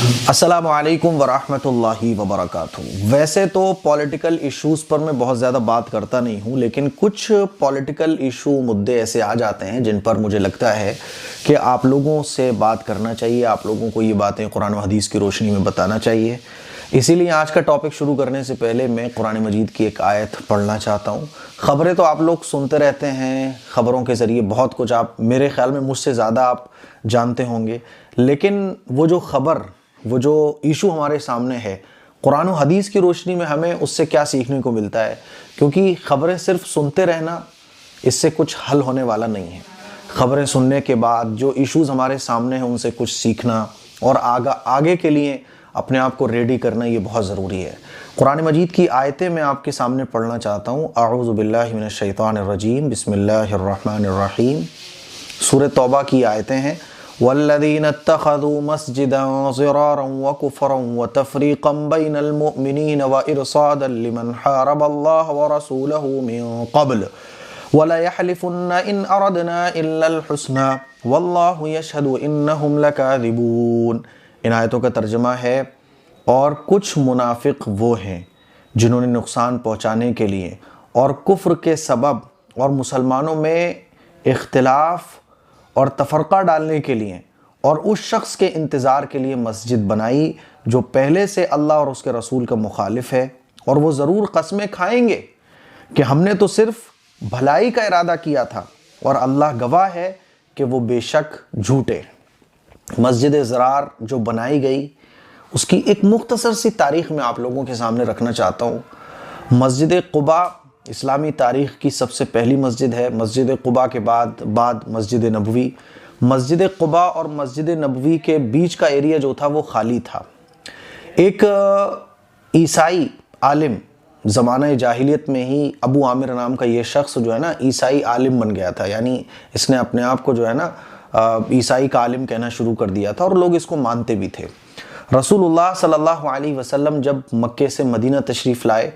अस्सलामु अलैकुम वरहमतुल्लाहि वबरकातुहू। वैसे तो पॉलिटिकल इश्यूज़ पर मैं बहुत ज़्यादा बात करता नहीं हूँ, लेकिन कुछ पॉलिटिकल इशू मुद्दे ऐसे आ जाते हैं जिन पर मुझे लगता है कि आप लोगों से बात करना चाहिए, आप लोगों को ये बातें कुरान व हदीस की रोशनी में बताना चाहिए। इसीलिए आज का टॉपिक शुरू करने से पहले मैं कुरान मजीद की एक आयत पढ़ना चाहता हूँ। ख़बरें तो आप लोग सुनते रहते हैं, ख़बरों के ज़रिए बहुत कुछ आप मेरे ख़्याल में मुझसे ज़्यादा आप जानते होंगे, लेकिन वो जो ख़बर, वो जो इशू हमारे सामने है, कुरान और हदीस की रोशनी में हमें उससे क्या सीखने को मिलता है। क्योंकि ख़बरें सिर्फ सुनते रहना, इससे कुछ हल होने वाला नहीं है। ख़बरें सुनने के बाद जो इश्यूज़ हमारे सामने हैं उनसे कुछ सीखना और आगे के लिए अपने आप को रेडी करना, ये बहुत ज़रूरी है। कुरान मजीद की आयतें मैं आपके सामने पढ़ना चाहता हूँ। अऊज़ु बिल्लाहि मिनश शैतानिर रजीम, बिस्मिल्लाहिर रहमानिर रहीम। सूरह तौबा की आयतें हैं। वल्लज़ीना इत्तख़ज़ू मस्जिदन ज़िरारन व कुफ़रन व तफ़रीक़न बैनल मुअमिनीन व इरसादन लिमन हारबल्लाह व रसूलहू मिन क़ब्ल वला यहलिफ़ुन्न इन अरदना इल्लल हुस्ना वल्लाहु यशहदु इन्नहुम लकाज़िबून। इन आयतों का तर्जुमा है, और कुछ मुनाफिक वो हैं जिन्होंने नुकसान पहुँचाने के लिए और कुफ्र के सबब और मुसलमानों में इख्तिलाफ और तफरका डालने के लिए और उस शख्स के इंतज़ार के लिए मस्जिद बनाई जो पहले से अल्लाह और उसके रसूल का मुखालिफ है, और वो ज़रूर कस्में खाएंगे कि हमने तो सिर्फ भलाई का इरादा किया था और अल्लाह गवाह है कि वो बेशक झूठे। मस्जिद ज़रार जो बनाई गई, उसकी एक मुख्तसर सी तारीख़ मैं आप लोगों के सामने रखना चाहता हूँ। मस्जिद क़ुबा इस्लामी तारीख़ की सबसे पहली मस्जिद है। मस्जिद क़ुबा के बाद मस्जिद नबवी। मस्जिद क़ुबा और मस्जिद नबवी के बीच का एरिया जो था वो खाली था। एक ईसाई आलिम, ज़माना जाहिलियत में ही अबू आमिर नाम का ये शख्स जो है ना, ईसाई आलिम बन गया था। यानी इसने अपने आप को जो है ना ईसाई का आलिम कहना शुरू कर दिया था और लोग इसको मानते भी थे। रसूलुल्लाह सल्लल्लाहु अलैहि वसल्लम जब मक्के से मदीना तशरीफ़ लाए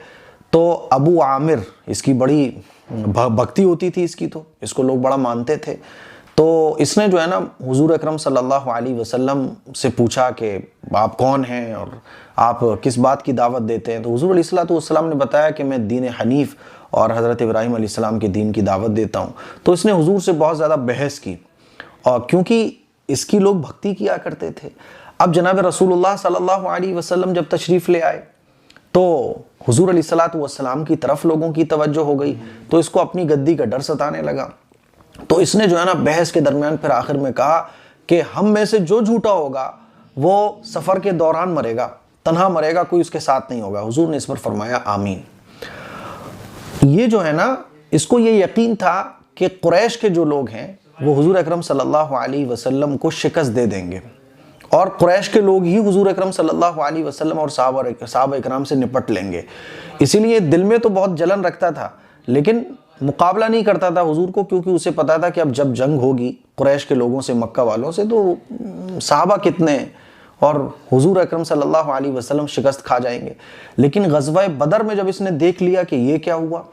तो अबू आमिर, इसकी बड़ी भक्ति होती थी इसकी, तो इसको लोग बड़ा मानते थे। तो इसने जो है ना हुजूर अकरम सल्लल्लाहु अलैहि वसल्लम से पूछा कि आप कौन हैं और आप किस बात की दावत देते हैं। तो हुजूर अलैहिस्सलातु वस्सलाम ने बताया कि मैं दीन हनीफ़ और हज़रत इब्राहीम अलैहिस्सलाम के दीन की दावत देता हूँ। तो इसने हुजूर से बहुत ज़्यादा बहस की, और क्योंकि इसकी लोग भक्ति किया करते थे। अब जनाब रसूलुल्लाह सल्लल्लाहु अलैहि वसल्लम जब तशरीफ़ ले आए तो हुजूर अलैहिस्सलातु वस्सलाम की तरफ लोगों की तवज्जो हो गई, तो इसको अपनी गद्दी का डर सताने लगा। तो इसने जो है ना बहस के दरमियान फिर आखिर में कहा कि हम में से जो झूठा होगा वो सफ़र के दौरान मरेगा, तन्हा मरेगा, कोई उसके साथ नहीं होगा। हुजूर ने इस पर फरमाया आमीन। ये जो है ना, इसको ये यकीन था कि कुरैश के जो लोग हैं वो हुजूर अकरम सल्लल्लाहु अलैहि वसल्लम को शिकस्त दे देंगे, और कुरैश के लोग ही हुजूर अकरम सल्लल्लाहु अलैहि वसल्लम और सहाबा इकराम से निपट लेंगे। इसीलिए दिल में तो बहुत जलन रखता था, लेकिन मुकाबला नहीं करता था हुजूर को, क्योंकि उसे पता था कि अब जब जंग होगी कुरैश के लोगों से, मक्का वालों से, तो सहाबा कितने और हुजूर अकरम सल्लल्लाहु अलैहि वसल्लम शिकस्त खा जाएंगे। लेकिन ग़ज़वा बदर में जब इसने देख लिया कि ये क्या हुआ,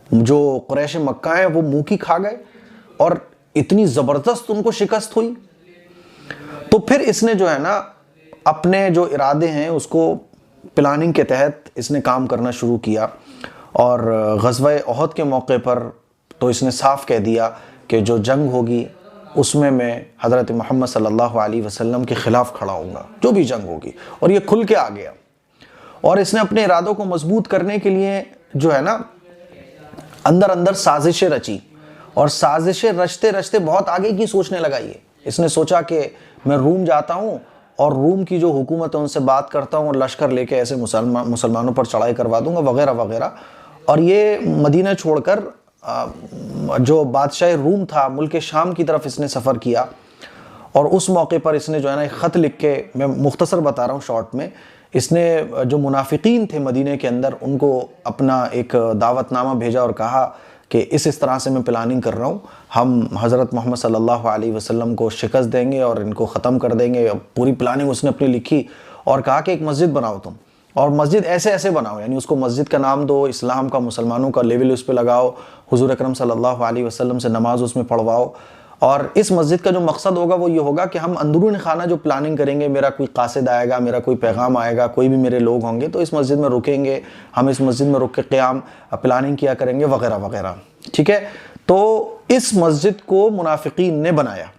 जो कुरैश मक्का है वो मुँह की खा गए और इतनी ज़बरदस्त उनको शिकस्त हुई, तो फिर इसने जो है ना अपने जो इरादे हैं उसको प्लानिंग के तहत इसने काम करना शुरू किया। और ग़ज़वा उहद के मौके पर तो इसने साफ़ कह दिया कि जो जंग होगी उसमें मैं हज़रत मोहम्मद सल्लल्लाहु अलैहि वसल्लम के ख़िलाफ़ खड़ा होऊंगा, जो भी जंग होगी। और ये खुल के आ गया, और इसने अपने इरादों को मजबूत करने के लिए जो है ना अंदर अंदर साजिशें रची, और साजिशें रचते रचते बहुत आगे की सोचने लगा। इसने सोचा कि मैं रूम जाता हूँ और रूम की जो हुकूमत है उनसे बात करता हूँ और लश्कर लेके ऐसे मुसलमानों पर चढ़ाई करवा दूंगा वगैरह वगैरह। और ये मदीना छोड़कर जो बादशाह रूम था, मुल्क शाम की तरफ इसने सफ़र किया। और उस मौके पर इसने जो है ना एक ख़त लिख के, मैं मुख्तसर बता रहा हूँ शॉर्ट में, इसने जो मुनाफिकीन थे मदीने के अंदर उनको अपना एक दावतनामा भेजा और कहा कि इस तरह से मैं प्लानिंग कर रहा हूँ, हम हज़रत मोहम्मद सल्लल्लाहु अलैहि वसल्लम को शिकस्त देंगे और इनको ख़त्म कर देंगे। पूरी प्लानिंग उसने अपनी लिखी और कहा कि एक मस्जिद बनाओ तुम, और मस्जिद ऐसे ऐसे बनाओ, यानी उसको मस्जिद का नाम दो, इस्लाम का, मुसलमानों का लेवल उस पर लगाओ, हुजूर अकरम सल्लल्लाहु अलैहि वसल्लम से नमाज उसमें पढ़वाओ, और इस मस्जिद का जो मकसद होगा वो ये होगा कि हम अंदरूनी खाना जो प्लानिंग करेंगे, मेरा कोई कासिद आएगा, मेरा कोई पैगाम आएगा, कोई भी मेरे लोग होंगे तो इस मस्जिद में रुकेंगे, हम इस मस्जिद में रुक के क़याम प्लानिंग किया करेंगे वगैरह वगैरह। ठीक है, तो इस मस्जिद को मुनाफिकीन ने बनाया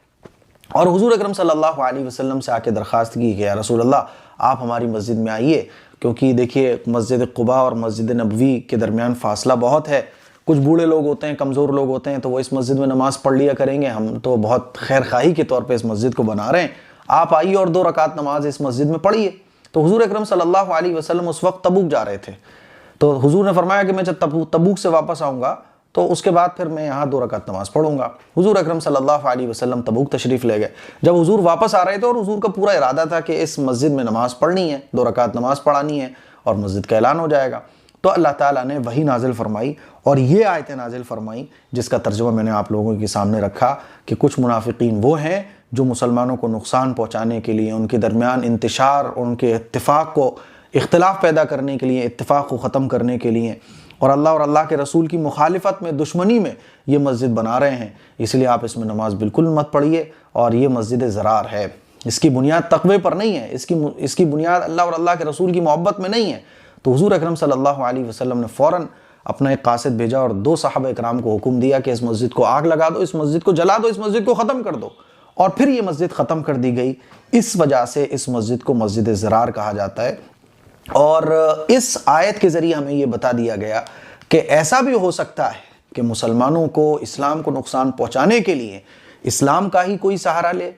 और हुजूर अकरम सल्लल्लाहु अलैहि वसल्लम से आके दरख्वास्त की कि या रसूल अल्लाह आप हमारी मस्जिद में आइए, क्योंकि देखिए मस्जिद क़ुबा और मस्जिद नबवी के दरमियान फ़ासला बहुत है, कुछ बूढ़े लोग होते हैं, कमज़ोर लोग होते हैं, तो वो इस मस्जिद में नमाज़ पढ़ लिया करेंगे, हम तो बहुत खैर खाही के तौर पे इस मस्जिद को बना रहे हैं, आप आइए और 2 रकात नमाज इस मस्जिद में पढ़िए। तो हुजूर अकरम सल्लल्लाहु अलैहि वसल्लम उस वक्त तबूक जा रहे थे, तो हुजूर ने फरमाया कि मैं जब तबूक से वापस आऊँगा तो उसके बाद फिर मैं यहाँ 2 रकात नमाज पढ़ूंगा। हुजूर अकरम सल्लल्लाहु अलैहि वसल्लम तबूक तशरीफ़ ले गए। जब हुजूर वापस आ रहे थे और हुजूर का पूरा इरादा था कि इस मस्जिद में नमाज पढ़नी है, 2 रकात नमाज पढ़ानी है और मस्जिद का ऐलान हो जाएगा, तो अल्लाह ताला ने वही नाजिल फरमाई और ये आयतें नाजिल फरमाई जिसका तर्जुमा मैंने आप लोगों के सामने रखा कि कुछ मुनाफिकीन वो हैं जो मुसलमानों को नुकसान पहुँचाने के लिए, उनके दरमियान इंतशार, उनके इत्तिफाक़ को, इख्तिलाफ पैदा करने के लिए, इत्तिफाक़ को ख़त्म करने के लिए और अल्लाह के रसूल की मुखालिफत में, दुश्मनी में ये मस्जिद बना रहे हैं। इसलिए आप इसमें नमाज बिल्कुल मत पढ़िए और ये मस्जिद ज़रार है, इसकी बुनियाद तक़वे पर नहीं है, इसकी बुनियाद अल्लाह और अल्लाह के रसूल की मोहब्बत में नहीं है। तो हुजूर अकरम सल्लल्लाहु अलैहि वसल्लम ने फ़ौरन अपना एक कासिद भेजा और 2 सहाबा इकराम को हुक्म दिया कि इस मस्जिद को आग लगा दो, इस मस्जिद को जला दो, इस मस्जिद को ख़त्म कर दो। और फिर ये मस्जिद ख़त्म कर दी गई। इस वजह से इस मस्जिद को मस्जिद ज़रार कहा जाता है। और इस आयत के ज़रिए हमें ये बता दिया गया कि ऐसा भी हो सकता है कि मुसलमानों को, इस्लाम को नुकसान पहुँचाने के लिए इस्लाम का ही कोई सहारा ले,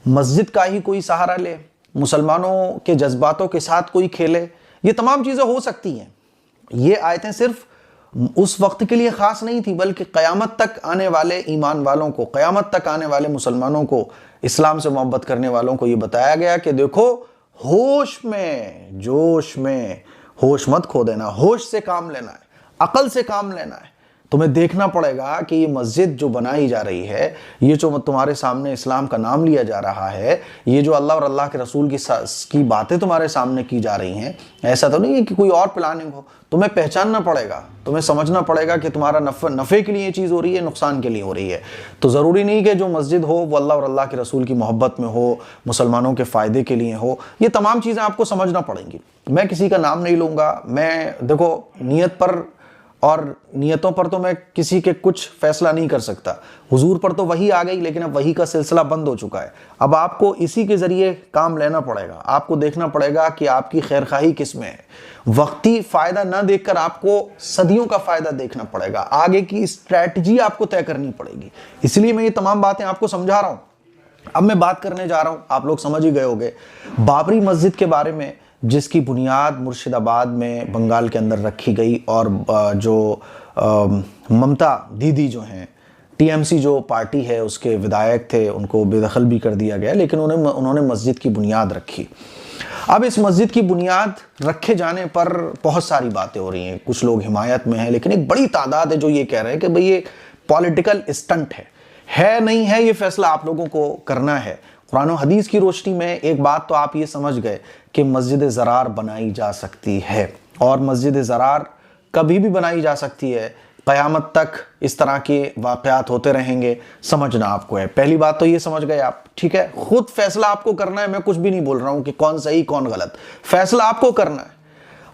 मस्जिद का ही कोई सहारा ले, मुसलमानों के जज्बातों के साथ कोई खेले, ये तमाम चीज़ें हो सकती हैं। ये आयतें सिर्फ उस वक्त के लिए ख़ास नहीं थी, बल्कि क़यामत तक आने वाले ईमान वालों को, क़यामत तक आने वाले मुसलमानों को, इस्लाम से मोहब्बत करने वालों को ये बताया गया कि देखो, होश में, जोश में होश मत खो देना, होश से काम लेना है, अकल से काम लेना है। तुम्हें देखना पड़ेगा कि ये मस्जिद जो बनाई जा रही है, ये जो तुम्हारे सामने इस्लाम का नाम लिया जा रहा है, ये जो अल्लाह और अल्लाह के रसूल की बातें तुम्हारे सामने की जा रही हैं, ऐसा तो नहीं है कि कोई और प्लानिंग हो। तुम्हें पहचानना पड़ेगा, तुम्हें समझना पड़ेगा कि तुम्हारा नफ़े के लिए ये चीज़ हो रही है, नुकसान के लिए हो रही है। तो ज़रूरी नहीं कि जो मस्जिद हो वो अल्लाह और अल्लाह के रसूल की मोहब्बत में हो, मुसलमानों के फ़ायदे के लिए हो। ये तमाम चीज़ें आपको समझना पड़ेंगी। मैं किसी का नाम नहीं लूँगा, मैं देखो नीयत पर और नियतों पर तो मैं किसी के कुछ फैसला नहीं कर सकता। हुजूर पर तो वही आ गई, लेकिन अब वही का सिलसिला बंद हो चुका है। अब आपको इसी के ज़रिए काम लेना पड़ेगा। आपको देखना पड़ेगा कि आपकी खैरखाही किस में है। वक्ती फ़ायदा ना देखकर आपको सदियों का फ़ायदा देखना पड़ेगा। आगे की स्ट्रैटेजी आपको तय करनी पड़ेगी। इसलिए मैं ये तमाम बातें आपको समझा रहा हूँ। अब मैं बात करने जा रहा हूँ, आप लोग समझ ही गए होंगे, बाबरी मस्जिद के बारे में, जिसकी बुनियाद मुर्शिदाबाद में, बंगाल के अंदर रखी गई। और जो ममता दीदी जो हैं, टीएमसी जो पार्टी है उसके विधायक थे, उनको बेदखल भी कर दिया गया, लेकिन उन्होंने मस्जिद की बुनियाद रखी। अब इस मस्जिद की बुनियाद रखे जाने पर बहुत सारी बातें हो रही हैं। कुछ लोग हिमायत में हैं, लेकिन एक बड़ी तादाद है जो ये कह रहे हैं कि भाई ये पॉलिटिकल स्टंट है नहीं है, ये फैसला आप लोगों को करना है। कुरान और हदीस की रोशनी में एक बात तो आप ये समझ गए कि मस्जिद ज़रार बनाई जा सकती है, और मस्जिद ज़रार कभी भी बनाई जा सकती है। क़यामत तक इस तरह के वाक़यात होते रहेंगे, समझना आपको है। पहली बात तो ये समझ गए आप, ठीक है। खुद फैसला आपको करना है, मैं कुछ भी नहीं बोल रहा हूँ कि कौन सही कौन गलत, फैसला आपको करना है।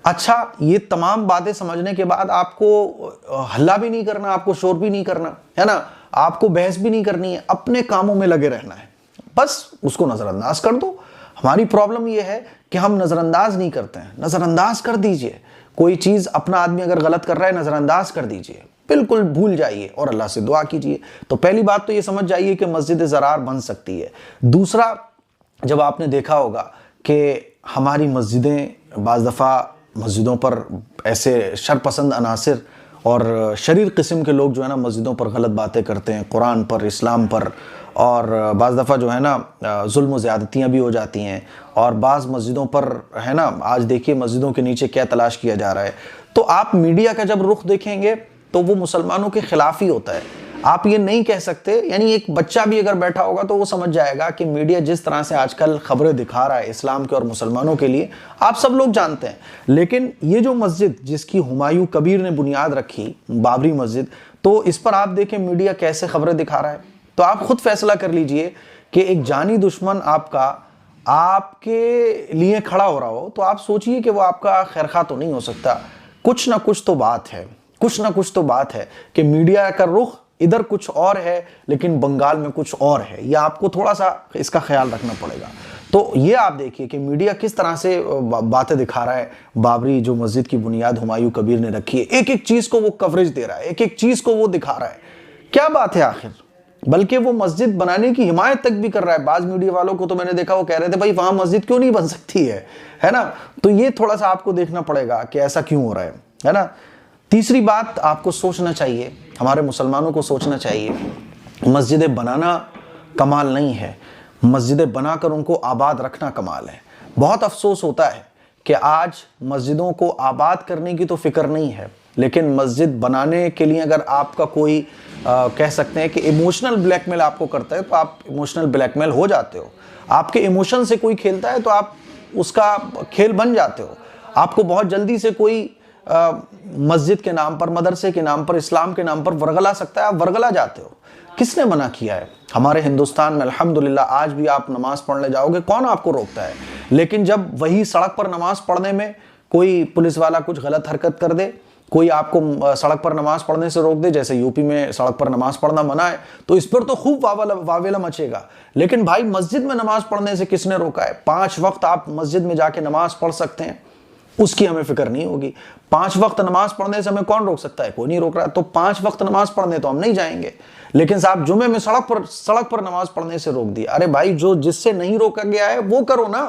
अच्छा, ये तमाम बातें समझने के बाद आपको हल्ला भी नहीं करना, आपको शोर भी नहीं करना है ना, आपको बहस भी नहीं करनी है, अपने कामों में लगे रहना है, बस उसको नज़रअंदाज कर दो। हमारी प्रॉब्लम यह है कि हम नज़रअंदाज नहीं करते हैं। नज़रअंदाज कर दीजिए, कोई चीज़ अपना आदमी अगर गलत कर रहा है, नज़रअंदाज कर दीजिए, बिल्कुल भूल जाइए और अल्लाह से दुआ कीजिए। तो पहली बात तो ये समझ जाइए कि मस्जिद ज़रार बन सकती है। दूसरा, जब आपने देखा होगा कि हमारी मस्जिदें बाज़ दफ़ा मस्जिदों पर ऐसे शरपसंद अनासिर और शरीर किस्म के लोग जो है ना मस्जिदों पर गलत बातें करते हैं, कुरान पर, इस्लाम पर, और बाज़ दफ़ा जो है ना जुल्म ज़्यादतियाँ भी हो जाती हैं। और बाज़ मस्जिदों पर है ना, आज देखिए मस्जिदों के नीचे क्या तलाश किया जा रहा है। तो आप मीडिया का जब रुख देखेंगे तो वो मुसलमानों के ख़िलाफ़ ही होता है। आप ये नहीं कह सकते, यानी एक बच्चा भी अगर बैठा होगा तो वो समझ जाएगा कि मीडिया जिस तरह से आजकल खबरें दिखा रहा है इस्लाम के और मुसलमानों के लिए, आप सब लोग जानते हैं। लेकिन ये जो मस्जिद जिसकी हुमायूं कबीर ने बुनियाद रखी, बाबरी मस्जिद, तो इस पर आप देखें मीडिया कैसे खबरें दिखा रहा है। तो आप खुद फैसला कर लीजिए कि एक जानी दुश्मन आपका आपके लिए खड़ा हो रहा हो, तो आप सोचिए कि वो आपका खैरखा तो नहीं हो सकता। कुछ ना कुछ तो बात है, कुछ ना कुछ तो बात है कि मीडिया का रुख इधर कुछ और है लेकिन बंगाल में कुछ और है। यह आपको थोड़ा सा इसका ख्याल रखना पड़ेगा। तो ये आप देखिए कि मीडिया किस तरह से बातें दिखा रहा है। बाबरी जो मस्जिद की बुनियाद हुमायूं कबीर ने रखी है, एक एक चीज को वो कवरेज दे रहा है, एक एक चीज को वो दिखा रहा है। क्या बात है आखिर? बल्कि वो मस्जिद बनाने की हिमायत तक भी कर रहा है। बाज मीडिया वालों को तो मैंने देखा वो कह रहे थे भाई वहां मस्जिद क्यों नहीं बन सकती है ना। तो ये थोड़ा सा आपको देखना पड़ेगा कि ऐसा क्यों हो रहा है ना। तीसरी बात आपको सोचना चाहिए, हमारे मुसलमानों को सोचना चाहिए, मस्जिदें बनाना कमाल नहीं है, मस्जिदें बनाकर उनको आबाद रखना कमाल है। बहुत अफसोस होता है कि आज मस्जिदों को आबाद करने की तो फिक्र नहीं है, लेकिन मस्जिद बनाने के लिए अगर आपका कोई कह सकते हैं कि इमोशनल ब्लैकमेल आपको करता है तो आप इमोशनल ब्लैकमेल हो जाते हो। आपके इमोशन से कोई खेलता है तो आप उसका खेल बन जाते हो। आपको बहुत जल्दी से कोई मस्जिद के नाम पर, मदरसे के नाम पर, इस्लाम के नाम पर वरगला सकता है, आप वरगला जाते हो। किसने मना किया है? हमारे हिंदुस्तान में अल्हम्दुलिल्लाह आज भी आप नमाज पढ़ने जाओगे, कौन आपको रोकता है? लेकिन जब वही सड़क पर नमाज पढ़ने में कोई पुलिस वाला कुछ गलत हरकत कर दे, कोई आपको सड़क पर नमाज पढ़ने से रोक दे, जैसे यूपी में सड़क पर नमाज पढ़ना मना है, तो इस पर तो खूब वावेला मचेगा। लेकिन भाई मस्जिद में नमाज पढ़ने से किसने रोका है? 5 वक्त आप मस्जिद में जाके नमाज पढ़ सकते हैं, उसकी हमें फिक्र नहीं होगी। 5 वक्त नमाज पढ़ने से हमें कौन रोक सकता है? कोई नहीं रोक रहा। तो 5 वक्त नमाज पढ़ने तो हम नहीं जाएंगे, लेकिन साहब जुमे में सड़क पर नमाज पढ़ने से रोक दिया। अरे भाई जो जिससे नहीं रोका गया है वो करो ना।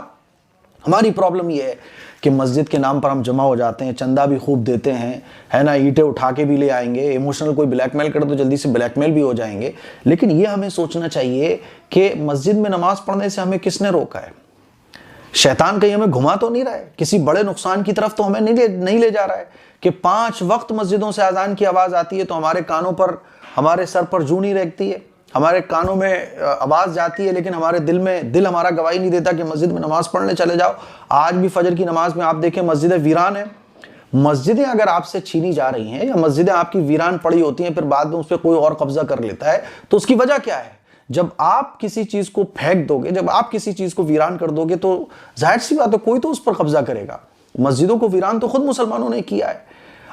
हमारी प्रॉब्लम ये है कि मस्जिद के नाम पर हम जमा हो जाते हैं, चंदा भी खूब देते हैं, है ना, ईंटें उठा के भी ले आएंगे, इमोशनल कोई ब्लैकमेल करे तो जल्दी से ब्लैकमेल भी हो जाएंगे। लेकिन ये हमें सोचना चाहिए कि मस्जिद में नमाज पढ़ने से हमें किसने रोका है? शैतान कहीं हमें घुमा तो नहीं रहा है, किसी बड़े नुकसान की तरफ तो हमें नहीं ले जा रहा है कि 5 वक्त मस्जिदों से अजान की आवाज़ आती है तो हमारे कानों पर, हमारे सर पर जूं नहीं रहती है, हमारे कानों में आवाज़ जाती है, लेकिन हमारे दिल हमारा गवाही नहीं देता कि मस्जिद में नमाज पढ़ने चले जाओ। आज भी फजर की नमाज में आप देखें मस्जिदें वीरान है। मस्जिदें अगर आपसे छीनी जा रही हैं या मस्जिदें आपकी वीरान पड़ी होती हैं, फिर बाद में उस पर कोई और कब्जा कर लेता है, तो उसकी वजह क्या है? जब आप किसी चीज को फेंक दोगे, जब आप किसी चीज को वीरान कर दोगे, तो जाहिर सी बात है कोई तो उस पर कब्जा करेगा। मस्जिदों को वीरान तो खुद मुसलमानों ने किया है।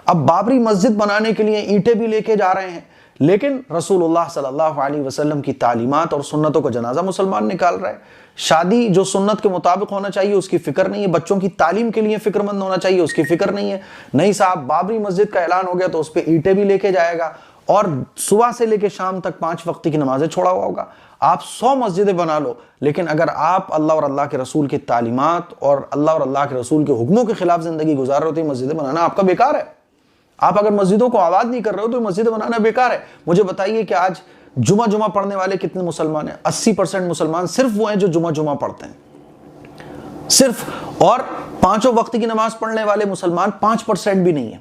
अब बाबरी मस्जिद बनाने के लिए ईंटें भी लेके जा रहे हैं, लेकिन रसूलुल्लाह सल्लल्लाहु अलैहि वसल्लम की तालीमात और सुन्नतों का जनाजा मुसलमान निकाल रहा है। शादी जो सुन्नत के मुताबिक होना चाहिए उसकी फिक्र नहीं है, बच्चों की तालीम के लिए फिक्रमंद होना चाहिए उसकी फिक्र नहीं है। नहीं साहब, बाबरी मस्जिद का ऐलान हो गया तो उस पर ईंटें भी लेके जाएगा और सुबह से लेकर शाम तक 5 वक्त की नमाजें छोड़ा हुआ होगा। आप 100 मस्जिदें बना लो, लेकिन अगर आप अल्लाह और अल्लाह के रसूल की तालीमात और अल्लाह और अल्लाह के रसूल के हुक्मों के खिलाफ जिंदगी गुजार रहे हो तो मस्जिदें बनाना आपका बेकार है। आप अगर मस्जिदों को आबाद नहीं कर रहे हो तो मस्जिदें बनाना बेकार है। मुझे बताइए कि आज जुमा पढ़ने वाले कितने मुसलमान हैं? 80% मुसलमान सिर्फ वो हैं जो जुमा पढ़ते हैं, सिर्फ। और 5 वक्त की नमाज पढ़ने वाले मुसलमान 5% भी नहीं है।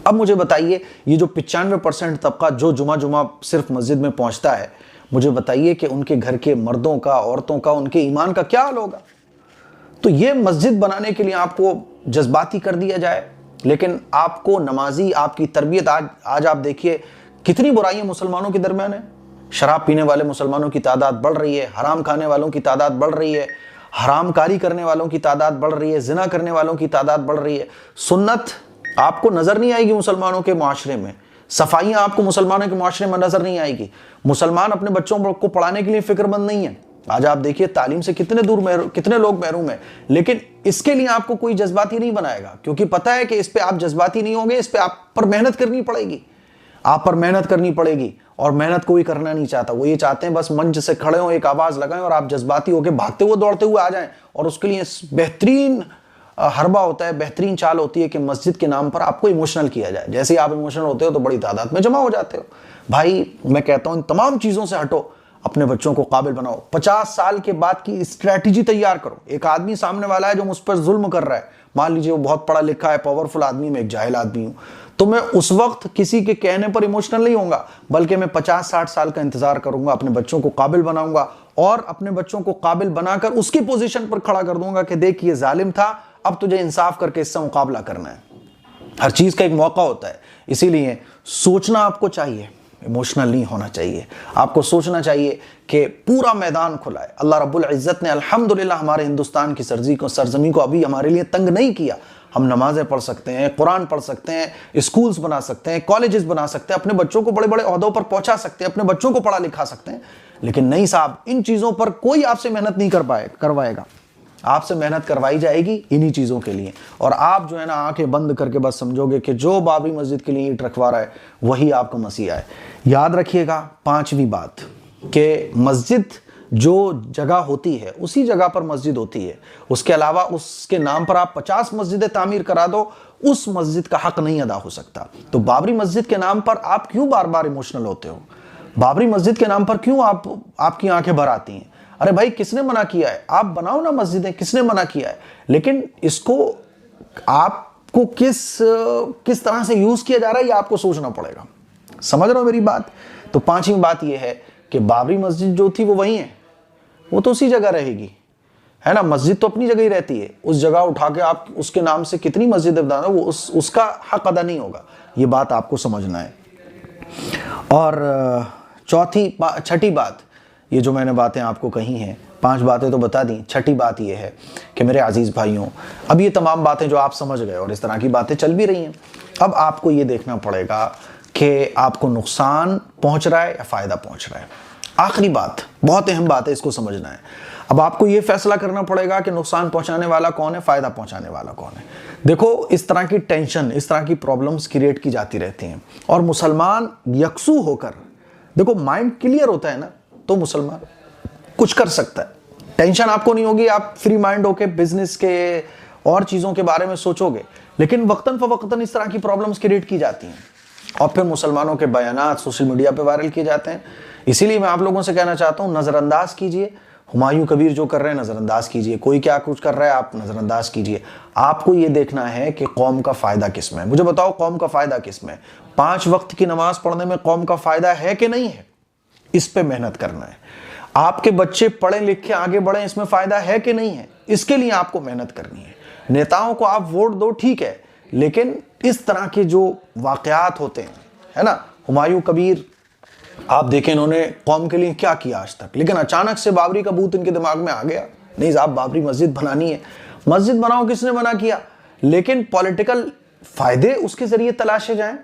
अब मुझे बताइए ये जो 95% तबका जो जुमा सिर्फ मस्जिद में पहुंचता है, मुझे बताइए कि उनके घर के मर्दों का, औरतों का, उनके ईमान का क्या हाल होगा? तो ये मस्जिद बनाने के लिए आपको जज्बाती कर दिया जाए, लेकिन आपको नमाजी, आपकी तरबियत, आज आप देखिए कितनी बुराइयां मुसलमानों के दरमियान है। शराब पीने वाले मुसलमानों की तादाद बढ़ रही है, हराम खाने वालों की तादाद बढ़ रही है, हरामकारी करने वालों की तादाद बढ़ रही है, जिना करने वालों की तादाद बढ़ रही है। सुन्नत आपको नजर नहीं आएगी मुसलमानों के मुआशरे में, सफाइयां आपको मुसलमानों के मुआशरे में नजर नहीं आएगी। मुसलमान अपने बच्चों को पढ़ाने के लिए फिक्रमंद नहीं है। आज आप देखिए तालीम से कितने लोग महरूम हैं, लेकिन इसके लिए आपको कोई जज्बाती नहीं बनाएगा, क्योंकि पता है कि इस पे आप जज्बाती नहीं होंगे, इस पे आप पर मेहनत करनी पड़ेगी, आप पर मेहनत करनी पड़ेगी। और मेहनत कोई करना नहीं चाहता, वो ये चाहते हैं बस मंच से खड़े हो, एक आवाज लगाएं और आप जज्बाती होकर भागते हुए दौड़ते हुए आ जाएं। और उसके लिए बेहतरीन हरबा होता है, बेहतरीन चाल होती है कि मस्जिद के नाम पर आपको इमोशनल किया जाए। जैसे ही आप इमोशनल होते हो तो बड़ी तादाद में जमा हो जाते हो। भाई मैं कहता हूं इन तमाम चीजों से हटो, अपने बच्चों को काबिल बनाओ। 50 साल के बाद की स्ट्रैटेजी तैयार करो। एक आदमी सामने वाला है जो मुझ पर जुल्म कर रहा है, मान लीजिए वो बहुत पढ़ा लिखा है, पावरफुल आदमी, मैं एक जाहिल आदमी हूं, तो मैं उस वक्त किसी के कहने पर इमोशनल नहीं होऊंगा, बल्कि मैं 50-60 साल का इंतजार करूंगा, अपने बच्चों को काबिल बनाऊंगा और अपने बच्चों को काबिल बनाकर उसकी पोजीशन पर खड़ा कर दूंगा कि देख ये जालिम था, अब तुझे इंसाफ करके इससे मुकाबला करना है। हर चीज का एक मौका होता है, इसीलिए सोचना आपको चाहिए। इमोशनल नहीं होना चाहिए। आपको सोचना चाहिए कि पूरा मैदान खुला है। अल्लाह रब्बुल इज़्ज़त ने अल्हम्दुलिल्लाह हमारे हिंदुस्तान की सरजमी को अभी हमारे लिए तंग नहीं किया। हम नमाजें पढ़ सकते हैं, कुरान पढ़ सकते हैं, स्कूल्स बना सकते हैं, कॉलेजेस बना सकते हैं, अपने बच्चों को बड़े बड़े ओहदों पर पहुंचा सकते हैं, अपने बच्चों को पढ़ा लिखा सकते हैं। लेकिन नहीं साहब, इन चीज़ों पर कोई आपसे मेहनत नहीं करवाएगा। आपसे मेहनत करवाई जाएगी इन्हीं चीज़ों के लिए। और आप जो है ना आंखें बंद करके बस समझोगे कि जो बाबरी मस्जिद के लिए ईंट रखवा रहा है वही आपका मसीहा है। याद रखिएगा 5वीं बात कि मस्जिद जो जगह होती है उसी जगह पर मस्जिद होती है। उसके अलावा उसके नाम पर आप 50 मस्जिदें तामीर करा दो, उस मस्जिद का हक नहीं अदा हो सकता। तो बाबरी मस्जिद के नाम पर आप क्यों बार बार इमोशनल होते हो? बाबरी मस्जिद के नाम पर क्यों आपकी आंखें भर आती हैं? अरे भाई, किसने मना किया है? आप बनाओ ना मस्जिदें, किसने मना किया है? लेकिन इसको आपको किस तरह से यूज किया जा रहा है ये आपको सोचना पड़ेगा। समझ रहे हो मेरी बात? तो 5वीं बात यह है कि बाबरी मस्जिद जो थी वो वही है, वो तो उसी जगह रहेगी, है ना। मस्जिद तो अपनी जगह ही रहती है। उस जगह उठा के आप उसके नाम से कितनी मस्जिदें बनाना, वो उसका हक अदा नहीं होगा। ये बात आपको समझना है। और छठी बात, ये जो मैंने बातें आपको कही हैं, 5 बातें तो बता दी, छठी बात ये है कि मेरे अजीज भाइयों, अब ये तमाम बातें जो आप समझ गए और इस तरह की बातें चल भी रही हैं, अब आपको ये देखना पड़ेगा कि आपको नुकसान पहुंच रहा है या फायदा पहुंच रहा है। आखिरी बात, बहुत अहम बात है, इसको समझना है। अब आपको ये फैसला करना पड़ेगा कि नुकसान पहुंचाने वाला कौन है, फायदा पहुंचाने वाला कौन है। देखो, इस तरह की टेंशन, इस तरह की प्रॉब्लम्स क्रिएट की जाती रहती हैं और मुसलमान यकसू होकर, देखो माइंड क्लियर होता है ना तो मुसलमान कुछ कर सकता है। टेंशन आपको नहीं होगी, आप फ्री माइंड होकर बिजनेस के और चीज़ों के बारे में सोचोगे। लेकिन वक्तन फवक्तन इस तरह की प्रॉब्लम्स क्रिएट की जाती हैं और फिर मुसलमानों के बयानात सोशल मीडिया पे वायरल किए जाते हैं। इसीलिए मैं आप लोगों से कहना चाहता हूँ, नज़रअंदाज कीजिए हुमायूं कबीर जो कर रहे हैं, नज़रअंदाज कीजिए। कोई क्या कुछ कर रहा है, आप नज़रअंदाज कीजिए। आपको ये देखना है कि कौम का फ़ायदा किस में। मुझे बताओ, कौम का फ़ायदा किस में? 5 वक्त की नमाज पढ़ने में कौम का फ़ायदा है कि नहीं है? इस पे मेहनत करना है। आपके बच्चे पढ़े लिखे आगे बढ़े, इसमें फ़ायदा है कि नहीं है? इसके लिए आपको मेहनत करनी है। नेताओं को आप वोट दो, ठीक है, लेकिन इस तरह के जो वाक़यात होते हैं, है ना, हुमायूं कबीर आप देखें इन्होंने कौम के लिए क्या किया आज तक, लेकिन अचानक से बाबरी का भूत इनके दिमाग में आ गया। नहीं साहब, बाबरी मस्जिद बनानी है। मस्जिद बनाओ, किसने मना किया? लेकिन पॉलिटिकल फायदे उसके जरिए तलाशे जाएं।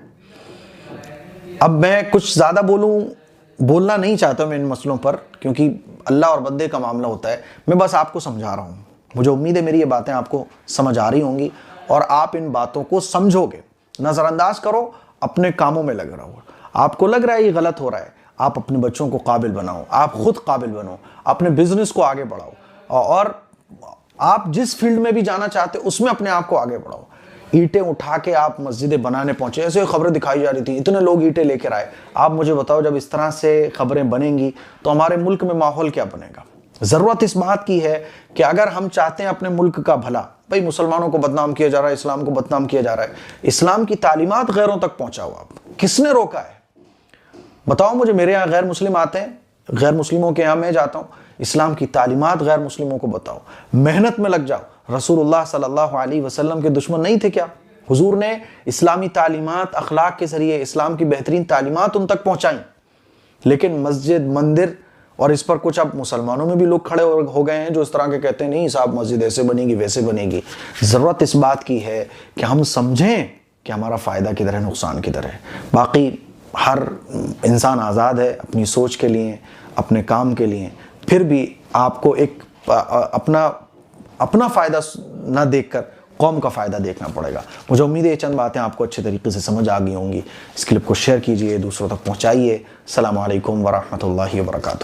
अब मैं कुछ ज्यादा बोलना नहीं चाहता मैं इन मसलों पर, क्योंकि अल्लाह और बंदे का मामला होता है। मैं बस आपको समझा रहा हूं। मुझे उम्मीद है मेरी ये बातें आपको समझ आ रही होंगी और आप इन बातों को समझोगे। नजरअंदाज करो, अपने कामों में लग रहो। आपको लग रहा है ये गलत हो रहा है, आप अपने बच्चों को काबिल बनाओ, आप खुद काबिल बनो, अपने बिजनेस को आगे बढ़ाओ और आप जिस फील्ड में भी जाना चाहते उसमें अपने आप को आगे बढ़ाओ। ईंटें उठा के आप मस्जिदें बनाने पहुंचे, ऐसे खबरें दिखाई जा रही थी, इतने लोग ईंटें लेकर आए। आप मुझे बताओ, जब इस तरह से खबरें बनेंगी तो हमारे मुल्क में माहौल क्या बनेगा? जरूरत इस बात की है कि अगर हम चाहते हैं अपने मुल्क का भला, भाई मुसलमानों को बदनाम किया जा रहा है, इस्लाम को बदनाम किया जा रहा है, इस्लाम की तालीमात गैरों तक पहुंचाओ। आप किसने रोका है? बताओ मुझे। मेरे यहाँ गैर मुस्लिम आते हैं, गैर मुस्लिमों के यहाँ मैं जाता हूँ, इस्लाम की तालीमात गैर मुस्लिमों को बताओ, मेहनत में लग जाओ। रसूलुल्लाह सल्लल्लाहु अलैहि वसल्लम के दुश्मन नहीं थे क्या? हुजूर ने इस्लामी तालीमात, अखलाक के जरिए इस्लाम की बेहतरीन तालीमात उन तक पहुँचाई। लेकिन मस्जिद, मंदिर और इस पर कुछ अब मुसलमानों में भी लोग खड़े हो गए हैं जो इस तरह के कहते हैं नहीं साहब मस्जिद ऐसे बनेगी वैसे बनेगी। ज़रूरत इस बात की है कि हम समझें कि हमारा फ़ायदा किधर है, नुकसान किधर है। बाकी हर इंसान आज़ाद है अपनी सोच के लिए, अपने काम के लिए। फिर भी आपको एक अपना फ़ायदा ना देखकर कौम का फ़ायदा देखना पड़ेगा। मुझे उम्मीद है ये चंद बातें आपको अच्छे तरीके से समझ आ गई होंगी। इस क्लिप को शेयर कीजिए, दूसरों तक पहुँचाइए। अस्सलामु अलैकुम वरहमतुल्लाहि वबरकातुहू।